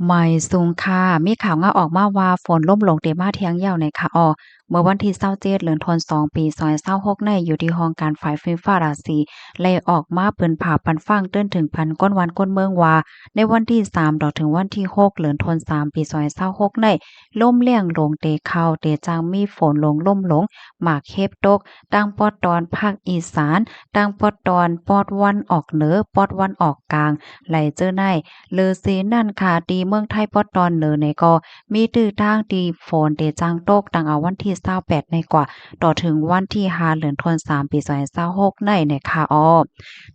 ไม่สูงค่ะมีข่าวงาออกมาว่าฝนล่มลงเตมาเที่ยงยาวในค่ะเมื่อวันที่27เดือนธันวาคมปี2026ในอยู่ที่ห้องการฝ่ายไฟฟ้าราศีไล่ออกมาเปิ้นผ่าปันฟังเตื้นถึงพันก้นวันก้นเมืองว่าในวันที่3ต่อถึงวันที่6เดือนธันวาคมปี2026ในล่มเลี่ยงลงเตเข้าเตจางมีฝนลงล่มหลงหมากเฮ็บตกตั้งปอดตอนภาคอีสานตั้งปอดตอนปอดวันออกเหนือปอดวันออกกลางไหลเจอใน เลอซีนั่นค่ะตีเมืองไทยปอดตอนเหนือในก็มีตื้อทางตีฝนเตจางตกตั้งเอาวันที่28ในกว่าต่อถึงวันที่5เดือนธันวาคมปี2026ในค่ะ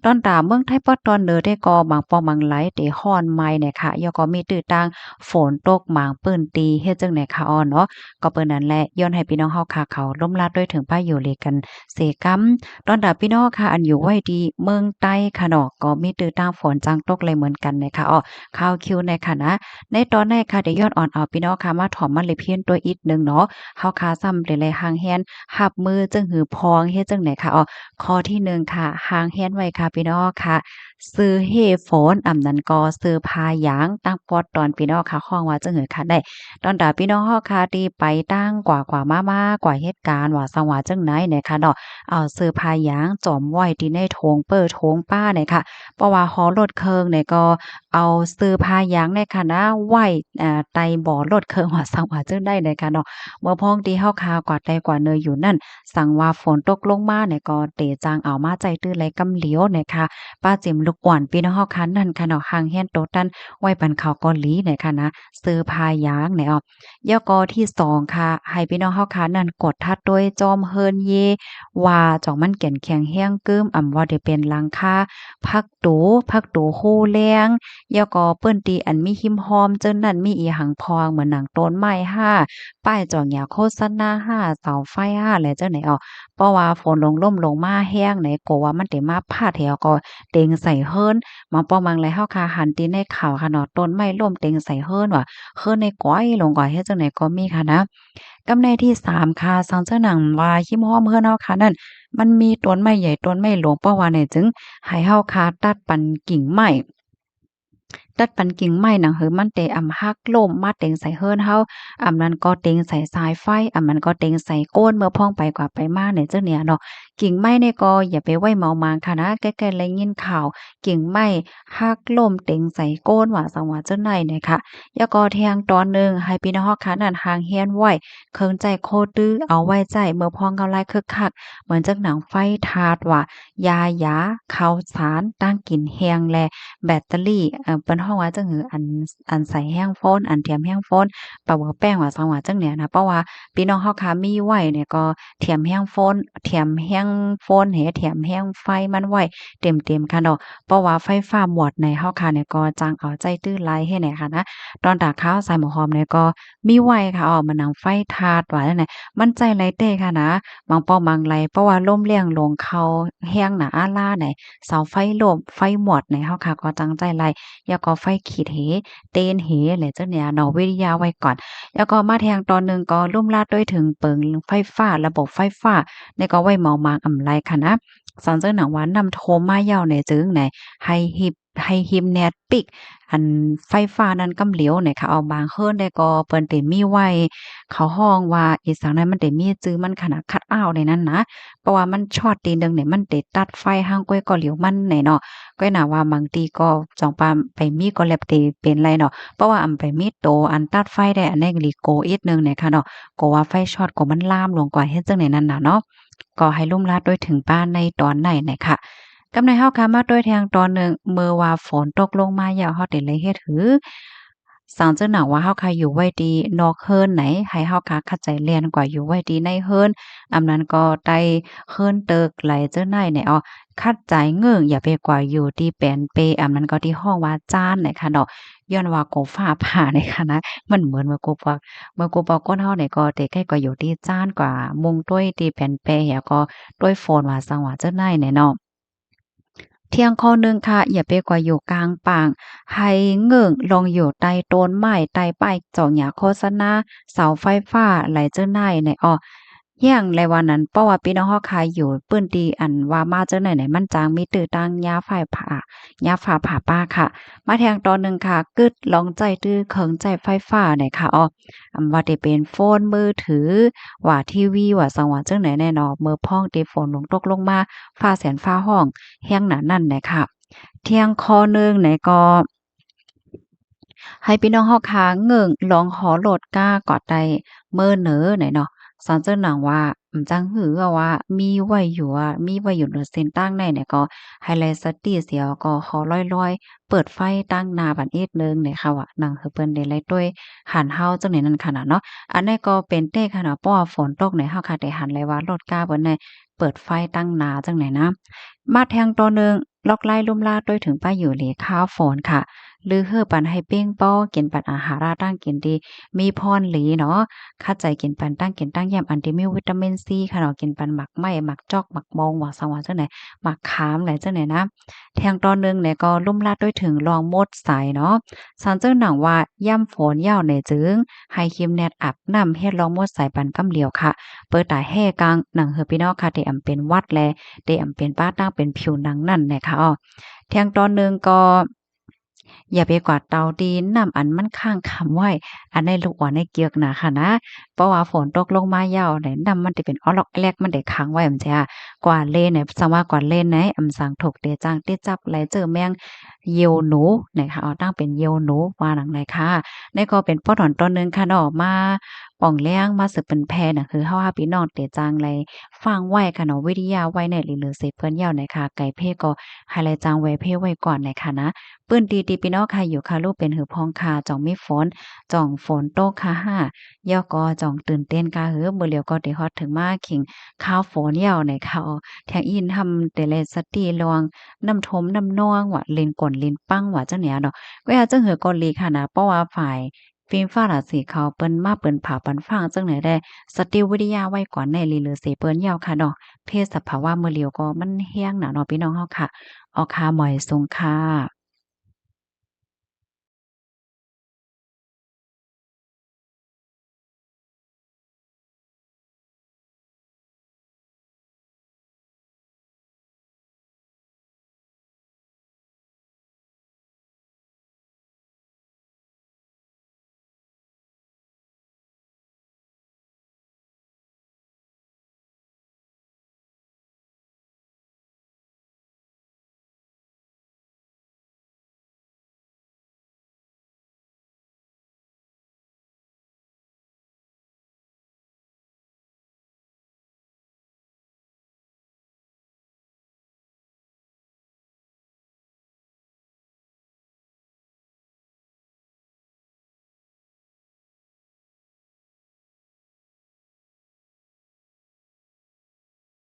ตอนตามเมืองไทยปอดตอนเหนือได้ก็บางปอมังไหลเตฮ้อนไม้ในค่ะยอก็มีตื้อทางฝนตกหมางปื้นตีเฮ็ดจังไหนค่ะเนาะก็เปิ้นนั่นแหละย้อนให้พี่น้องเฮาค่ะเขาร่มลาดด้วยถึงป้าอยู่เลกันเสกำตอนดาพี่น้องค่ะอันอยู่ไว้ดีเมืองใต้ค่ะเนาะก็มีตื้อทางฝนจางตกเลยเหมือนกันนะคะข่าวคิวในค่ะนะในตอนแรกค่ะเดี๋ยวยอดอ่อนเอาพี่น้องค่ะมาถ่อมมาเลยเพียนตัวอีกหนึ่งเนาะเฮาค่ะซ้ำหลายๆหางแฮนหับมือจึงหือพองเฮ็ดจังไหนค่ะข้อที่หนึ่งค่ะหางแฮนไว้ค่ะพี่น้องค่ะซื้อเฮโฟนอำนั้นก็ซื้อพาหยางตั้งปอดตอนพี่น้องค่ะฮ้องว่าจังหือค่ะได้ตอนดาพี่น้องเฮาค่ะที่ไปตั้งกว่ามากว่าเหตุการณ์ว่าสังว่าจังไหนเนี่ยค่ะเนาะเอาซื้อพาหยางจอมไว้ที่ในโถงเป้อโถงป้าเนี่ยค่ะเพราะว่าฮอรถเคิงเนี่ยก็ เอาซื้อผ้ายางในค่ะนะไว้ไต่บ่อรถเครื่องว่าสังว่าจึงได้เลยค่ะเนาะเมื่อพ้องที่เฮาคากว่าใดกว่าเนยอยู่นั่นสังว่าฝนตกลงมาเนี่ยก็เตจางเอามาใจตื้อไหลกำเหลียวเนี่ยค่ะป้าจิ๋มลูกอ่อนพี่น้องเฮาค่ะนั่นค่ะเนาะห่างแฮนโตตันไว้ปันข้าวเกาหลีเนี่ยค่ะนะซื้อผ้ายางเนี่ยแล้วก็ที่สองค่ะให้พี่น้องเฮาค่ะนั่นกดทัดด้วยจอมเฮินเยว่าจ่องมันแก่นแข็งแรงกึ้มว่าได้เป็นหลังคาผักตูฮู้แรง แล้วก็เปิ้นตีอันมีหิมหอมเจิ้นนั่นมีอีหังพองเหมือนหนังต้นไม้ห้าป้ายจ่อหญ้าโฆษณาห้าเสาไฟห้าแหละจังไหนเพราะว่าฝนลงล่มลงมาแห้งไหนก็ว่ามันได้มาพาดแถวก็เต็งใส่เฮิรนมาป้อมังเลยเฮาคาหันตีในข่าวค่ะเนาะต้นไม้ล้มเต็งใส่เฮิรนว่าเฮิรนในก้อยลงก้อยเฮ็ดจังไหนก็มีค่ะนะกำในที่สามค่ะสังเจ้าหนังว่าหิมหอมเฮิรนเฮาค่ะนั่นมันมีต้นไม้ใหญ่ต้นไม้หลวงเพราะว่าเนี่ยจึงให้เฮาคาตัดปันกิ่งไม้ ตัดปันกิ่งไม้หนังหือมันเตหักล่มมาเต็งใส่เฮิรนเฮานั้นก็เต็งใส่สายไฟมันก็เต็งใส่โก้นเมื่อพ้องไปกว่าไปมาเนี่ยเจ้าเนี่ยเนาะกิ่งไม้เนี่ยก็อย่าไปไว้เมามางค่ะนะใกล้ๆเลยยินข่าวกิ่งไม้หักล่มเต็งใส่โก้นว่าสังว่าเจ้าไหนเนี่ยค่ะแล้วก็แทงตอนหนึ่งให้พี่น้องเฮาค่ะนั่นห่างเฮียนไว้เคิงใจโคตื้อเอาไว้ใจเมื่อพ้องกำไรคึกคักเหมือนจักหนังไฟทาดว่ายาหยาข้าวสารตั้งกินแฮงแล แบตเตอรี่เปิ้นฮ้องว่าจั่งหืออันใส่แรงโฟนอันเทียมแรงโฟนปะว่าแป้งว่าซังว่าจั่งเนี่ยนะเพราะว่าพี่น้องเฮาค่ะมีไว้เนี่ยก็เทียมแรงโฟนเทียมแรงโฟนแหเทียมแรงไฟมันไว้เต็มๆค่ะเนาะเพราะว่าไฟฟ้าหมวดในเฮาค่ะเนี่ยก็จังเอาใจตื้อหลายให้แหน่ค่ะนะตอนตากข้าวใส่หม้อหอมเนี่ยก็มีไว้ค่ะมันนังไฟทาดว่าจั่งใดมันใจหลายเต้ค่ะนะบางป้อบางไหลเพราะว่าลมแรงลงเข้าแรงน่ะอาลาไหน เสาไฟล่มไฟหมวดในเฮาค่ะก็จังใจไล่แล้วก็ไฟขีดเหเตนเหแหละเจ้าเนี่ยเนาะเว้นระยะไว้ก่อนแล้วก็มาแทงตอนหนึ่งก็ลุ่มลาดด้วยถึงเปิงไฟฟ้าระบบไฟฟ้านี่ก็ไว้เมามางอำไลค่ะนะสันเจ้าหนังว่านำโทมมาเย้าในจึงไหนให้ฮิบให้ฮิมแนตปิกอันไฟฟ้านั้นกำเหลียวเนี่ยค่ะเอาบางเฮิรนได้ก็เปิ้นเต็มีไว้เขาห้องว่าอีสังนั้นมันได้มีจื้อมันขนาดคัตเอาต์ในนั้นนะเพราะว่ามันช็อตตีหนึ่งเนี่ยมันได้ตัดไฟห้างก้อยก็เหลียวมันไหนเนาะ ก้อยน่ะว่าบางทีก็จ้องปามไปมีก็แลบติเป็นไรเนาะเพราะว่าไปมีโตอันตัดไฟได้อันนี้ก็หลีโกอีกหนึ่งเนี่ยค่ะเนาะก็ว่าไฟช็อตก็มันลามลงกว่าเฮ็ดจังได๋นั่นน่ะเนาะก็ให้ลุ่มลาดด้วยถึงบ้านในตอนไหนน่ะค่ะกำในเฮาค่ะมาด้วยแทงตอนหนึ่งเมื่อว่าฝนตกลงมายาวเฮาได้เลยเฮ็ดหือสังเจ้าหนังว่าเฮาค่ะอยู่ไว้ดีนอกเฮิรนไหนให้เฮาค่ะเข้าใจแล่นกว่าอยู่ไว้ดีในเฮิรนนั้นก็ได้เฮิรนเติกไหลเจ้าไหนเนี่ยคัดใจเงิ่งอย่าไปกว่าอยู่ที่แปลนเปนั้นก็ที่ห้องว่าจ้านเนี่ยค่ะเนาะย้อนว่าโกฟ้าผ่าเนี่ยค่ะนะมันเหมือนเมื่อกูบอกก้นเฮาเนี่ยก็เด็กใกล้กว่าอยู่ที่จ้านกว่ามุงด้วยที่แผ่นเปแล้วก็ด้วยโฟนว่าสังว่าเจ้าไหนเนี่ยเนาะ เที่ยงข้อหนึ่งค่ะอย่าไปกว่าอยู่กลางป่างให้เงิ่งลงอยู่ใต้ต้นไม้ใต้ป้ายเจาะหญ้าโฆษณาเสาไฟฟ้าไหลเจ้าหน้ายใน อย่างไรวันนั้นเพราะว่าพี่น้องเฮาคายอยู่ปื้นตีอันว่ามาจังไหนๆมันจางมีตื้อตั้งยาฝ่ายผายาฝ่าผ่าป้าค่ะมาแทงตอนหนึ่งค่ะกึดลองใจตื้อเคิงใจไฟฟ้าเนี่ยค่ะอ้อว่าได้เป็นโฟนมือถือว่าทีวีว่าสังว่าจังไหนแน่เนาะเมื่อพ้องตีฝนลงตกลงมาฟ้าแสนฟ้าห้องแฮงหนานั่นแหละค่ะเที่ยงคอหนึ่งไหนก็ให้พี่น้องเฮาคาเงิ่งลองหอโหลดก้ากอดได้เม้อเหนอไหนเนาะ สอนเจ้าหนังว่าจังหืออะว่ามีไว้อยู่อะมีไว้อยู่เหนือเส้นตั้งในเนี่ยก็ไฮไลต์สติเสียวก็ขอลอยๆเปิดไฟตั้งหน้าบัดอีกหนึ่งเนี่ยค่ะว่าหนังคือเปิ้นได้ไลด้วยหันเฮาจังไหนนั่นขนาดเนาะอันนี้ก็เป็นเต้ขนาดเพราะว่าฝนตกในเฮาค่ะได้หันเลยว่ารถกล้าเปิ้นได้เปิดไฟตั้งหน้าจังไหนนะมาแทงตัวหนึ่งลอกไล่ลุ่มล่าด้วยถึงป้าอยู่เหลข้าวฝนค่ะลือเฮือปันให้เป้งป้อกินปันอาหาราตั้งกินดีมีพรหลีเนาะ คัดใจกินปันตั้งกินตั้งยามอันที่มีวิตามินซีค่ะเนาะกินปันหมักไหม้หมักจอกหมักมงหมักสว่าจังไหนหมักขามหลายจังไหนนะแทงตอนหนึ่งเนี่ยก็ลุ่มลาดด้วยถึงรองมดสายเนาะสารเจ้าหนังว่าย่ำฝนยาวในจึงให้คิมแนตอับน้ำเฮ็ดรองมดสายปันกำเหลียวค่ะเปิดตาแห่กลางหนังเฮอพี่น้องค่ะที่อำเป็นวัดแลที่อำเป็นป้าตั้งเป็นผิวหนังนั่นแหละค่ะอ้อแทงตอนหนึ่งก็อย่าไปกวาดเตาตีนน้ำอันมันค้างคำไว้ อันในลูกอ่อนในเกียกน่ะค่ะนะเพราะว่าฝนตกลงมายาวไหนนำมันสิเป็นอ้อลอกแลกมันได้ค้างไว้แม่นจ้ะกว่าเลนเนี่ยสามารถกว่าเลนไหนอำสังถกเตจางเตจับไหลเจอแมงเหยี่ยวหนูนะคะเอาตั้งเป็นเหยี่ยวหนูว่าหนังไหนค่ะนี่ก็เป็นป้อถอนต้นหนึงค่ะเนาะมาป่องแล้งมาสืบเป็นแพน่ะคือเฮาว่าพี่น้องเตจางไหลฟังไว้ค่ะเนาะวิทยาไว้ในหรือเสเพิ่นยาวไหนค่ะไก่เพก็ให้ไหลจางไว้เพไว้ก่อนไหนค่ะนะปื้นตีตีพี่น้องค่ะอยู่ค่ะลูกเป็นหือพองค่ะจ่องมีฝน จ่องฝนโตกค่ะห้ายอก็จ่องตื่นเต้นกะเฮ้อมื้อเหลียวก็ได้ฮอดถึงมาขิงข้าวฝนยาวในข้าวแทงอินทำแต่ละสติลองน้ำทมน้ำนองว่าเล่นก่นเล่นปังว่าจังเนี่ยเนาะก็อาจังเหือก็ลีค่ะนะเพราะว่าฝ่ายฟิล์มฟ้าราสีเขาเปิ้นมาเปิ้นผ่าปันฟังจังไหนได้สติวิทยาไว้ก่อนในลีเหลือเสเปิ้นยาวค่ะเนาะเพศสภาวะมื้อเหลียวก็มันแห้งน่ะเนาะพี่น้องเฮาค่ะออค่ะหมอยทรงค่ะ